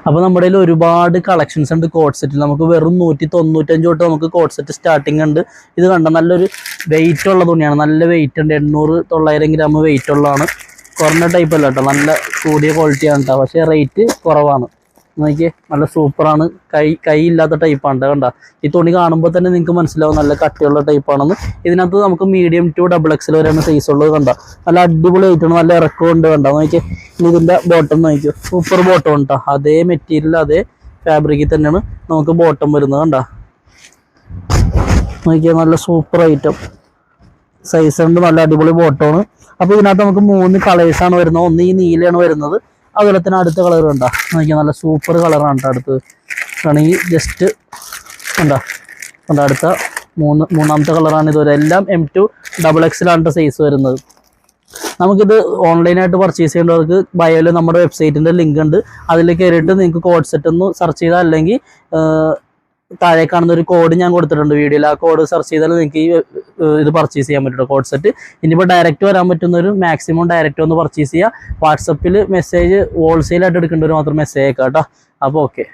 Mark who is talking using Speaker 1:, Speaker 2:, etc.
Speaker 1: അപ്പോൾ നമ്മുടെ കയ്യിൽ ഒരുപാട് കളക്ഷൻസ് ഉണ്ട് കോഡ് സെറ്റിൽ. നമുക്ക് വെറും 195 തൊട്ട് നമുക്ക് കോഡ് സെറ്റ് സ്റ്റാർട്ടിങ് ഉണ്ട്. ഇത് കണ്ട നല്ലൊരു വെയിറ്റ് ഉള്ള തുണിയാണ്, നല്ല വെയിറ്റ് ഉണ്ട്. 800-900 ഗ്രാം വെയിറ്റ് ഉള്ളതാണ്. കുറഞ്ഞ ടൈപ്പ് അല്ല കേട്ടോ, നല്ല കൂടിയ ക്വാളിറ്റിയാണ് കേട്ടോ. പക്ഷേ റേറ്റ് കുറവാണ്. നോക്കിയേ, നല്ല സൂപ്പറാണ്. കൈ ഇല്ലാത്ത ടൈപ്പാണ് കണ്ട. ഈ തുണി കാണുമ്പോൾ തന്നെ നിങ്ങൾക്ക് മനസ്സിലാവും നല്ല കട്ടിയുള്ള ടൈപ്പാണെന്ന്. ഇതിനകത്ത് നമുക്ക് മീഡിയം ടു XXL വരെയാണ് സൈസ് ഉള്ളത് കണ്ട. നല്ല അടിപൊളി ആയിട്ടാണ്, നല്ല ഇറക്കമുണ്ട് കണ്ട. നോക്കിയേ, ഇതിൻ്റെ ബോട്ടം നോക്കിയോ, സൂപ്പർ ബോട്ടം ഉണ്ട്. അതേ മെറ്റീരിയൽ അതേ ഫാബ്രിക്കിൽ തന്നെയാണ് നമുക്ക് ബോട്ടം വരുന്നത് കണ്ട. നോക്കിയാൽ നല്ല സൂപ്പർ ഐറ്റം സൈസ് ഉണ്ട്, നല്ല അടിപൊളി ബോട്ടമാണ്. അപ്പോൾ ഇതിനകത്ത് നമുക്ക് 3 കളേഴ്സാണ് വരുന്നത്. ഒന്ന് ഈ നീലയാണ് വരുന്നത്, അതുപോലെ തന്നെ അടുത്ത കളർ കണ്ട. നോക്കിയാൽ നല്ല സൂപ്പർ കളറാണ് കേട്ടോ. അടുത്ത് ആണെങ്കിൽ ജസ്റ്റ് കണ്ട അടുത്ത മൂന്നാമത്തെ കളറാണ് ഇതുവരെ. എല്ലാം M2 XXL ആണ് സൈസ് വരുന്നത്. നമുക്കിത് ഓൺലൈനായിട്ട് പർച്ചേസ് ചെയ്യേണ്ടവർക്ക് ബയോയിൽ നമ്മുടെ വെബ്സൈറ്റിൻ്റെ ലിങ്ക് ഉണ്ട്, അതിൽ കയറിയിട്ട് നിങ്ങൾക്ക് കോഡ് സെറ്റ് ഒന്ന് സെർച്ച് ചെയ്താൽ, അല്ലെങ്കിൽ താഴെ കാണുന്ന ഒരു കോഡ് ഞാൻ കൊടുത്തിട്ടുണ്ട് വീഡിയോയിൽ. ആ കോഡ് സെർച്ച് ചെയ്താൽ നിങ്ങൾക്ക് ഇത് പർച്ചേസ് ചെയ്യാൻ പറ്റും കോഡ് സെറ്റ്. ഇനിയിപ്പോൾ ഡയറക്റ്റ് വരാൻ പറ്റുന്നൊരു മാക്സിമം ഡയറക്റ്റ് ഒന്ന് പർച്ചേസ് ചെയ്യുക. വാട്സപ്പിൽ മെസ്സേജ് ഹോൾസെയിലായിട്ട് എടുക്കേണ്ടവർ മാത്രം മെസ്സേജ് അയക്കാം കേട്ടോ. അപ്പോൾ ഓക്കെ.